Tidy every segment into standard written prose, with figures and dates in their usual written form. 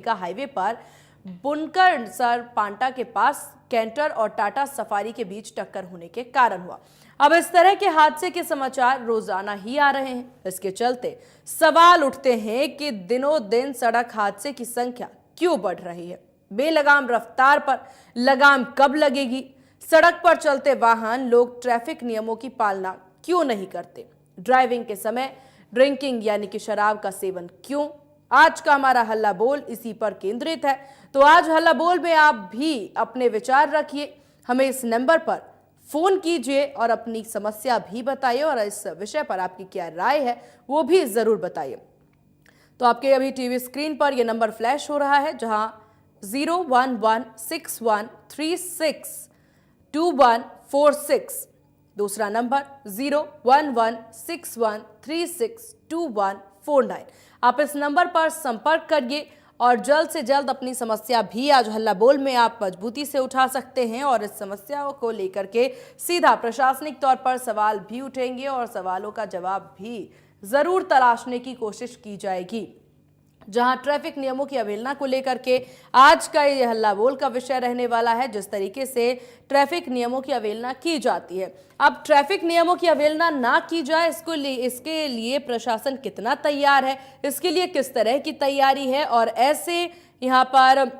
का हाईवे पर बुनकर सर पांटा के पास कैंटर और टाटा सफारी के बीच टक्कर होने के कारण हुआ। अब इस तरह के हादसे के समाचार रोजाना ही आ रहे हैं। इसके चलते सवाल उठते हैं कि दिनों दिन सड़क हादसे की संख्या क्यों बढ़ रही है। बेलगाम रफ्तार पर लगाम कब लगेगी? सड़क पर चलते वाहन लोग ट्रैफिक नियमों की पालना क्यों नहीं करते? ड्राइविंग के समय ड्रिंकिंग यानी कि शराब का सेवन क्यों? आज का हमारा हल्ला बोल इसी पर केंद्रित है। तो आज हल्ला बोल में आप भी अपने विचार रखिए, हमें इस नंबर पर फोन कीजिए और अपनी समस्या भी बताइए और इस विषय पर आपकी क्या राय है वो भी जरूर बताइए। तो आपके अभी टीवी स्क्रीन पर यह नंबर फ्लैश हो रहा है, जहां 01161362146, दूसरा नंबर 01161362149। आप इस नंबर पर संपर्क करिए और जल्द से जल्द अपनी समस्या भी आज हल्ला बोल में आप मजबूती से उठा सकते हैं और इस समस्याओं को लेकर के सीधा प्रशासनिक तौर पर सवाल भी उठेंगे और सवालों का जवाब भी जरूर तलाशने की कोशिश की जाएगी। जहां ट्रैफिक नियमों की अवहेलना को लेकर के आज का ये हल्ला बोल का विषय रहने वाला है, जिस तरीके से ट्रैफिक नियमों की अवहेलना की जाती है। अब ट्रैफिक नियमों की अवहेलना ना की जाए, इसके लिए प्रशासन कितना तैयार है, इसके लिए किस तरह की तैयारी है और ऐसे यहाँ पर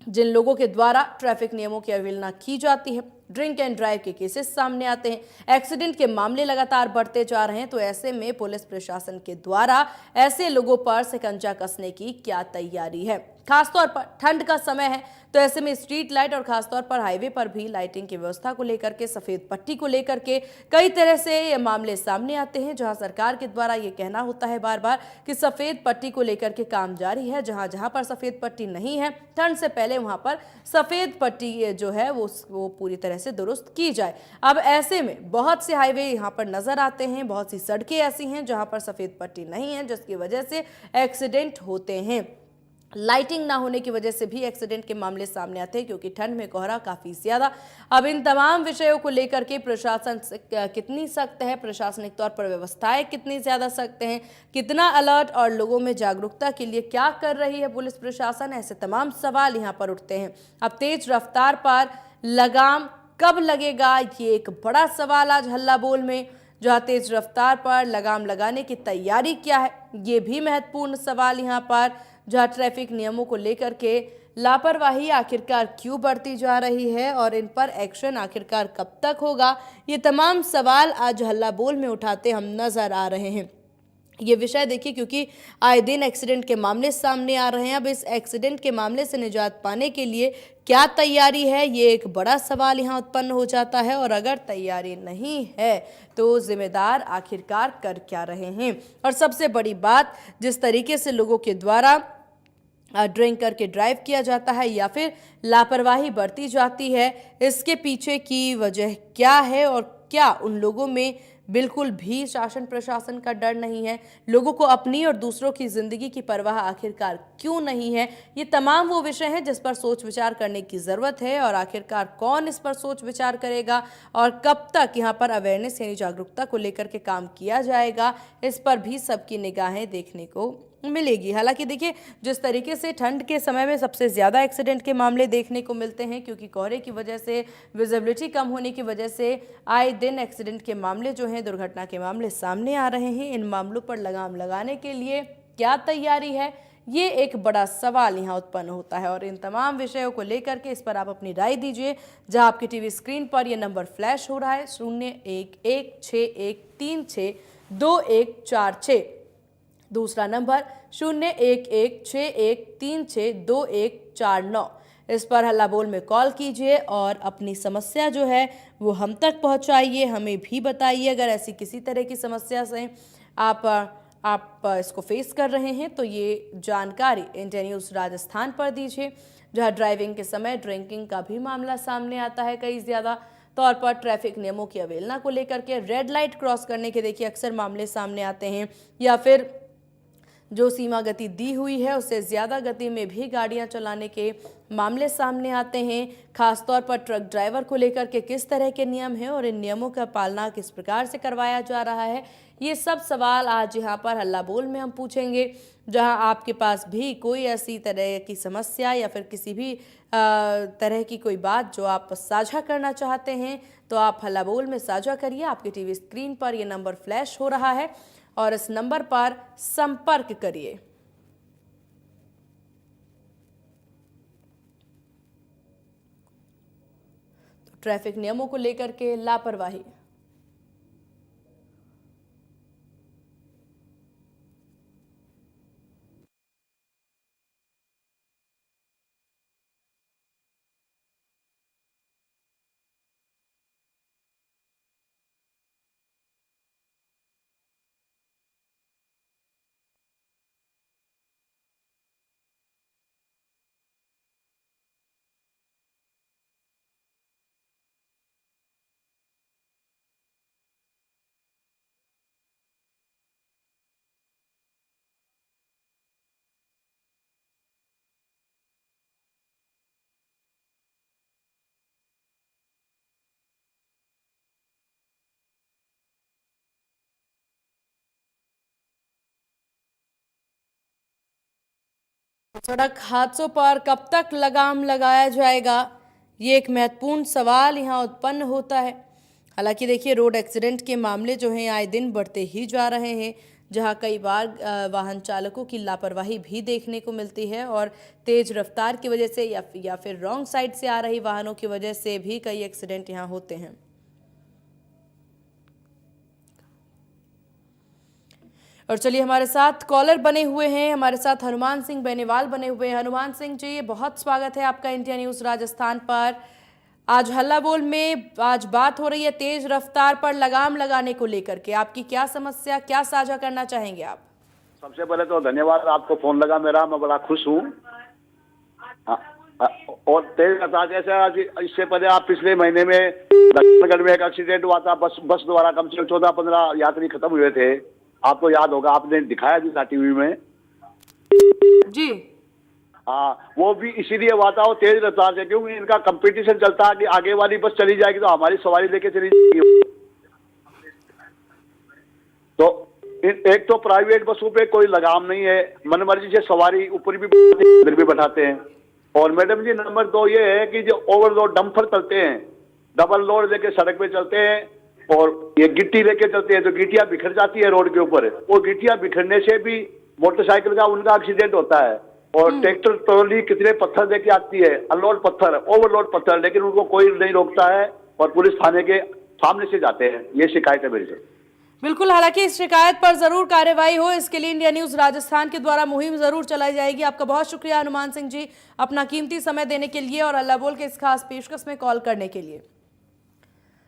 जिन लोगों के द्वारा ट्रैफिक नियमों की अवहेलना की जाती है, ड्रिंक एंड ड्राइव के केसेस सामने आते हैं, एक्सीडेंट के मामले लगातार बढ़ते जा रहे हैं, तो ऐसे में पुलिस प्रशासन के द्वारा ऐसे लोगों पर शिकंजा कसने की क्या तैयारी है। खासतौर पर ठंड का समय है, तो ऐसे में स्ट्रीट लाइट और खासतौर पर हाईवे पर भी लाइटिंग की व्यवस्था को लेकर के, सफेद पट्टी को लेकर के कई तरह से ये मामले सामने आते हैं, जहां सरकार के द्वारा ये कहना होता है बार बार कि सफेद पट्टी को लेकर के काम जारी है। जहां जहां पर सफेद पट्टी नहीं है, ठंड से पहले वहां पर सफेद पट्टी जो है वो पूरी तरह से दुरुस्त की जाए। अब ऐसे में बहुत से हाईवे यहाँ पर नजर आते हैं, बहुत सी सड़कें ऐसी हैं जहां पर सफेद पट्टी नहीं है, जिसकी वजह से एक्सीडेंट होते हैं। लाइटिंग ना होने की वजह से भी एक्सीडेंट के मामले सामने आते हैं, क्योंकि ठंड में कोहरा काफी ज्यादा। अब इन तमाम विषयों को लेकर के प्रशासन कितनी सख्त है, प्रशासनिक तौर पर व्यवस्थाएं कितनी ज्यादा सख्त हैं, कितना अलर्ट और लोगों में जागरूकता के लिए क्या कर रही है पुलिस प्रशासन, ऐसे तमाम सवाल यहाँ पर उठते हैं। अब तेज रफ्तार पर लगाम कब लगेगा, ये एक बड़ा सवाल आज हल्ला बोल में। जहां तेज रफ्तार पर लगाम लगाने की तैयारी क्या है, ये भी महत्वपूर्ण सवाल यहाँ पर। जहां ट्रैफिक नियमों को लेकर के लापरवाही आखिरकार क्यों बढ़ती जा रही है और इन पर एक्शन आखिरकार कब तक होगा, ये तमाम सवाल आज हल्ला बोल में उठाते हम नजर आ रहे हैं। ये विषय देखिए, क्योंकि आए दिन एक्सीडेंट के मामले सामने आ रहे हैं। अब इस एक्सीडेंट के मामले से निजात पाने के लिए क्या तैयारी है, ये एक बड़ा सवाल यहाँ उत्पन्न हो जाता है। और अगर तैयारी नहीं है तो जिम्मेदार आखिरकार कर क्या रहे हैं। और सबसे बड़ी बात, जिस तरीके से लोगों के द्वारा ड्रिंक करके ड्राइव किया जाता है या फिर लापरवाही बरती जाती है, इसके पीछे की वजह क्या है और क्या उन लोगों में बिल्कुल भी शासन प्रशासन का डर नहीं है, लोगों को अपनी और दूसरों की जिंदगी की परवाह आखिरकार क्यों नहीं है। ये तमाम वो विषय हैं जिस पर सोच विचार करने की ज़रूरत है और आखिरकार कौन इस पर सोच विचार करेगा और कब तक यहाँ पर अवेयरनेस यानी जागरूकता को लेकर के काम किया जाएगा, इस पर भी सबकी निगाहें देखने को मिलेगी। हालांकि देखिए, जिस तरीके से ठंड के समय में सबसे ज़्यादा एक्सीडेंट के मामले देखने को मिलते हैं, क्योंकि कोहरे की वजह से, विजिबिलिटी कम होने की वजह से आए दिन एक्सीडेंट के मामले जो हैं, दुर्घटना के मामले सामने आ रहे हैं। इन मामलों पर लगाम लगाने के लिए क्या तैयारी है, ये एक बड़ा सवाल यहाँ उत्पन्न होता है। और इन तमाम विषयों को लेकर के इस पर आप अपनी राय दीजिए, जहाँ आपकी टीवी स्क्रीन पर यह नंबर फ्लैश हो रहा है 01161362146, दूसरा नंबर 01161362146 इस पर हल्ला बोल में कॉल कीजिए और अपनी समस्या जो है वो हम तक पहुंचाइए, हमें भी बताइए। अगर ऐसी किसी तरह की समस्या से आप इसको फेस कर रहे हैं तो ये जानकारी इंडिया न्यूज़ राजस्थान पर दीजिए, जहां ड्राइविंग के समय ड्रिंकिंग का भी मामला सामने आता है। कई ज़्यादा तौर पर ट्रैफिक नियमों की अवहेलना को लेकर के, रेड लाइट क्रॉस करने के देखिए अक्सर मामले सामने आते हैं, या फिर जो सीमा गति दी हुई है उससे ज़्यादा गति में भी गाड़ियां चलाने के मामले सामने आते हैं। खासतौर पर ट्रक ड्राइवर को लेकर के किस तरह के नियम हैं और इन नियमों का पालना किस प्रकार से करवाया जा रहा है, ये सब सवाल आज यहाँ पर हल्ला बोल में हम पूछेंगे, जहां आपके पास भी कोई ऐसी तरह की समस्या या फिर किसी भी तरह की कोई बात जो आप साझा करना चाहते हैं, तो आप हल्ला बोल में साझा करिए। आपकी टीवी स्क्रीन पर ये नंबर फ्लैश हो रहा है और इस नंबर पर संपर्क करिए। तो ट्रैफिक नियमों को लेकर के लापरवाही, सड़क हादसों पर कब तक लगाम लगाया जाएगा, ये एक महत्वपूर्ण सवाल यहाँ उत्पन्न होता है। हालांकि देखिए, रोड एक्सीडेंट के मामले जो हैं आए दिन बढ़ते ही जा रहे हैं, जहां कई बार वाहन चालकों की लापरवाही भी देखने को मिलती है और तेज रफ्तार की वजह से या फिर रॉन्ग साइड से आ रही वाहनों की वजह से भी कई एक्सीडेंट यहाँ होते हैं। और चलिए, हमारे साथ कॉलर बने हुए हैं, हमारे साथ हनुमान सिंह बेनीवाल बने हुए हैं। हनुमान सिंह जी, बहुत स्वागत है आपका इंडिया न्यूज़ राजस्थान पर। आज हल्ला बोल में आज बात हो रही है तेज रफ्तार पर लगाम लगाने को लेकर के, आपकी क्या समस्या, क्या साझा करना चाहेंगे आप? सबसे पहले तो धन्यवाद, आपको फोन लगा मेरा, मैं बड़ा खुश हूँ। और तेज रफ्तार जैसे आज इससे पहले आप पिछले महीने में दक्षिणगढ़ में एक एक्सीडेंट हुआ था, बस द्वारा कम से कम 14-15 यात्री खत्म हुए थे, आपको याद होगा, आपने दिखाया भी था टीवी में जी। हाँ, वो भी इसीलिए हुआ था, वो तेज रफ्तार से, क्योंकि इनका कंपटीशन चलता है कि आगे वाली बस चली जाएगी तो हमारी सवारी लेके चली जाएगी। तो एक तो प्राइवेट बसों पे कोई लगाम नहीं है, मनमर्जी से सवारी ऊपर भी बैठाते हैं। और मैडम जी, नंबर 2 ये है कि जो ओवरलोड डंपर चलते हैं, डबल लोड लेके सड़क पे चलते हैं और ये गिट्टी लेके चलते हैं, तो गिट्टियां बिखर जाती है रोड के ऊपर। वो गिट्टियां बिखरने से भी मोटरसाइकिल का उनका एक्सीडेंट होता है। और ट्रैक्टर ट्रॉली कितने पत्थर लेके आती है, अनलोड पत्थर, ओवरलोड पत्थर, लेकिन उनको कोई नहीं रोकता है और पुलिस थाने के सामने से जाते हैं। ये शिकायत है मेरी से। बिल्कुल, हालांकि इस शिकायत पर जरूर कार्रवाई हो, इसके लिए इंडिया न्यूज़ राजस्थान के द्वारा मुहिम जरूर चलाई जाएगी। आपका बहुत शुक्रिया हनुमान सिंह जी, अपना कीमती समय देने के लिए और हल्ला बोल के इस खास पेशकश में कॉल करने के लिए।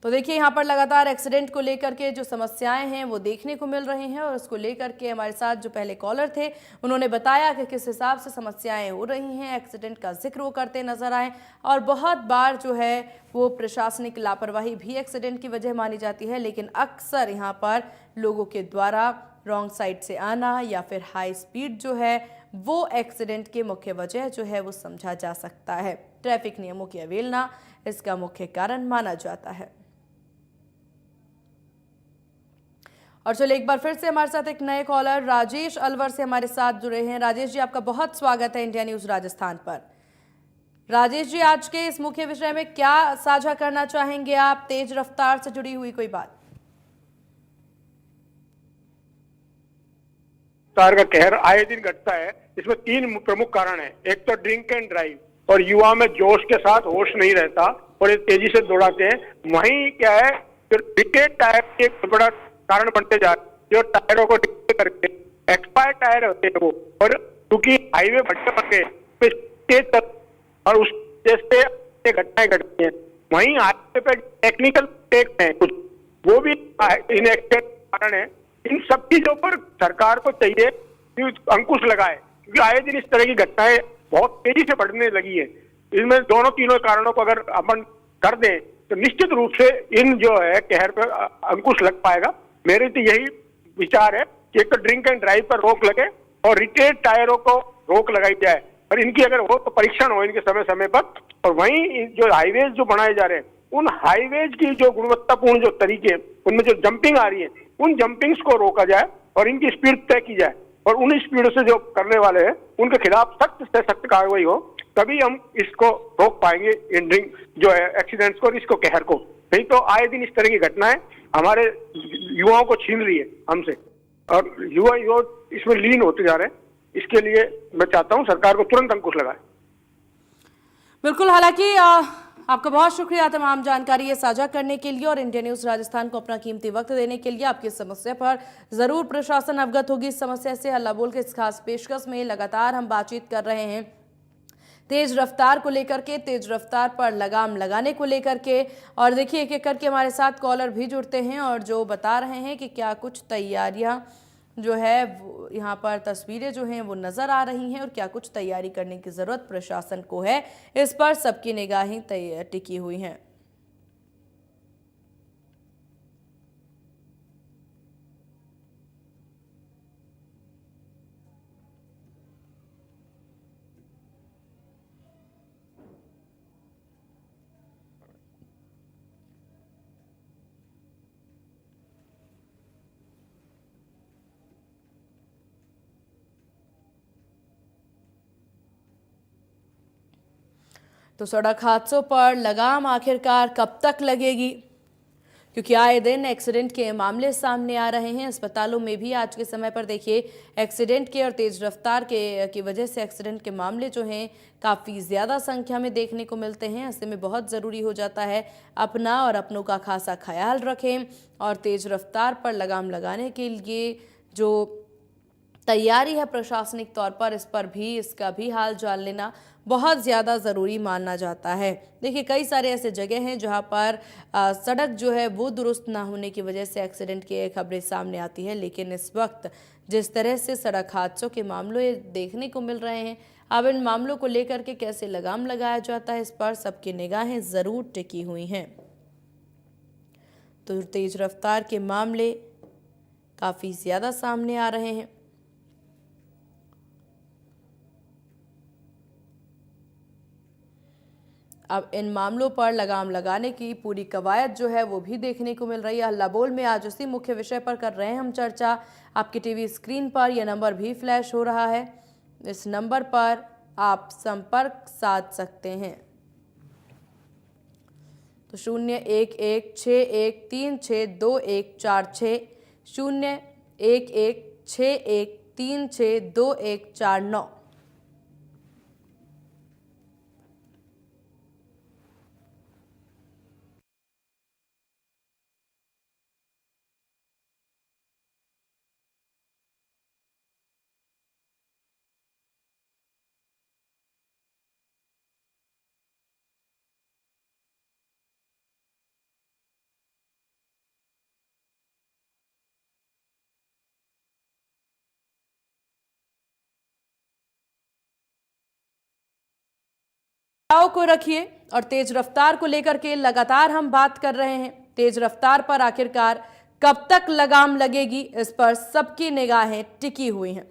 तो देखिए, यहाँ पर लगातार एक्सीडेंट को लेकर के जो समस्याएं हैं वो देखने को मिल रही हैं और उसको लेकर के हमारे साथ जो पहले कॉलर थे उन्होंने बताया कि किस हिसाब से समस्याएं हो रही हैं, एक्सीडेंट का जिक्र वो करते नजर आए। और बहुत बार जो है वो प्रशासनिक लापरवाही भी एक्सीडेंट की वजह मानी जाती है, लेकिन अक्सर यहाँ पर लोगों के द्वारा रॉन्ग साइड से आना या फिर हाई स्पीड जो है वो एक्सीडेंट की मुख्य वजह जो है वो समझा जा सकता है। ट्रैफिक नियमों की अवहेलना इसका मुख्य कारण माना जाता है। और चलिए, एक बार फिर से हमारे साथ एक नए कॉलर राजेश अलवर से हमारे साथ जुड़े हैं। राजेश जी, आपका बहुत स्वागत है इंडिया न्यूज़ राजस्थान पर। राजेश जी, आज के इस मुख्य विषय में क्या साझा करना चाहेंगे आप, तेज रफ्तार से जुड़ी हुई कोई बात? रफ्तार का कहर आए दिन घटता है। इसमें 3 प्रमुख कारण है। एक तो ड्रिंक एंड ड्राइव, और युवा में जोश के साथ होश नहीं रहता और ये तेजी से दौड़ाते हैं। वहीं क्या है, डिकेट टायर की एक बड़ा कारण बनते जा रहे, जो टायरों को डिकेट करके एक्सपायर टायर होते हैं वो, और क्योंकि हाईवे भट्टे बन गए और उस जैसे घटनाएं घटती हैं। वहीं हाईवे पे टेक्निकल टेक्स हैं कुछ, वो भी इन एक्सीडेंट कारण है। इन सब चीजों पर सरकार को चाहिए कि अंकुश लगाए, क्योंकि आए दिन इस तरह की घटनाएं बहुत तेजी से बढ़ने लगी है। इनमें दोनों तीनों कारणों को अगर अपन कर दें तो निश्चित रूप से इन जो है कहर पर अंकुश लग पाएगा। मेरे तो यही विचार है कि एक तो ड्रिंक एंड ड्राइव पर रोक लगे और रिटेल टायरों को रोक लगाई जाए, और इनकी अगर हो तो परीक्षण हो इनके समय समय पर। और वहीं जो हाईवेज जो बनाए जा रहे हैं, उन हाईवेज की जो गुणवत्तापूर्ण जो तरीके, उनमें जो जंपिंग आ रही है, उन जंपिंग्स को रोका जाए और इनकी स्पीड तय की जाए। और उन स्पीड से जो करने वाले हैं उनके खिलाफ सख्त से सख्त कार्रवाई हो, तभी हम इसको रोक पाएंगे, इन ड्रिंक जो है एक्सीडेंट्स को और इसको कहर को। नहीं तो आए दिन इस तरह की घटनाएं हमारे युवाओं को छीन रही है हमसे, और युवा इसमें लीन होते जा रहे हैं। इसके लिए मैं चाहता हूं सरकार को तुरंत अंकुश लगाए। बिल्कुल, हालांकि आपका बहुत शुक्रिया तमाम जानकारी ये साझा करने के लिए और इंडिया न्यूज राजस्थान को अपना कीमती वक्त देने के लिए। आपकी समस्या पर जरूर प्रशासन अवगत होगी। इस समस्या से हल्ला बोल के इस खास पेशकश में लगातार हम बातचीत कर रहे हैं तेज रफ्तार को लेकर के, तेज रफ्तार पर लगाम लगाने को लेकर के। और देखिए एक एक करके हमारे साथ कॉलर भी जुड़ते हैं और जो बता रहे हैं कि क्या कुछ तैयारियां जो है वो यहाँ पर तस्वीरें जो हैं वो नज़र आ रही हैं और क्या कुछ तैयारी करने की ज़रूरत प्रशासन को है, इस पर सबकी निगाहें टिकी हुई हैं। तो सड़क हादसों पर लगाम आखिरकार कब तक लगेगी, क्योंकि आए दिन एक्सीडेंट के मामले सामने आ रहे हैं। अस्पतालों में भी आज के समय पर देखिए एक्सीडेंट के और तेज रफ्तार की वजह से एक्सीडेंट के मामले जो हैं काफ़ी ज़्यादा संख्या में देखने को मिलते हैं। ऐसे में बहुत ज़रूरी हो जाता है अपना और अपनों का खासा ख्याल रखें और तेज रफ्तार पर लगाम लगाने के लिए जो तैयारी है प्रशासनिक तौर पर, इस पर भी इसका भी हाल जान लेना बहुत ज़्यादा ज़रूरी माना जाता है। देखिए कई सारे ऐसे जगह हैं जहां पर सड़क जो है वो दुरुस्त ना होने की वजह से एक्सीडेंट की खबरें सामने आती है, लेकिन इस वक्त जिस तरह से सड़क हादसों के मामले देखने को मिल रहे हैं, अब इन मामलों को लेकर के कैसे लगाम लगाया जाता है, इस पर सबकी निगाहें ज़रूर टिकी हुई हैं। तो तेज रफ्तार के मामले काफ़ी ज़्यादा सामने आ रहे हैं। अब इन मामलों पर लगाम लगाने की पूरी कवायद जो है वो भी देखने को मिल रही है। हल्ला बोल में आज उसी मुख्य विषय पर कर रहे हैं हम चर्चा। आपकी टीवी स्क्रीन पर यह नंबर भी फ्लैश हो रहा है, इस नंबर पर आप संपर्क साध सकते हैं। तो 0116136246, 0116136249। को रखिए और तेज रफ्तार को लेकर के लगातार हम बात कर रहे हैं। तेज रफ्तार पर आखिरकार कब तक लगाम लगेगी, इस पर सबकी निगाहें टिकी हुई हैं।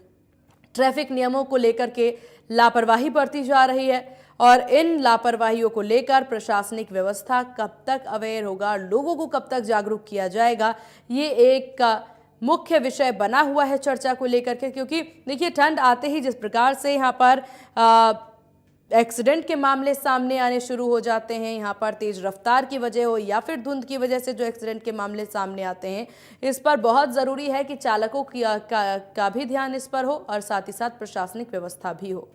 ट्रैफिक नियमों को लेकर के लापरवाही बरती जा रही है और इन लापरवाहियों को लेकर प्रशासनिक व्यवस्था कब तक अवेयर होगा, लोगों को कब तक जागरूक किया जाएगा, ये एक मुख्य विषय बना हुआ है चर्चा को लेकर के। क्योंकि देखिए ठंड आते ही जिस प्रकार से यहाँ पर एक्सीडेंट के मामले सामने आने शुरू हो जाते हैं, यहाँ पर तेज रफ्तार की वजह हो या फिर धुंध की वजह से जो एक्सीडेंट के मामले सामने आते हैं, इस पर बहुत ज़रूरी है कि चालकों का भी ध्यान इस पर हो और साथ ही साथ प्रशासनिक व्यवस्था भी हो।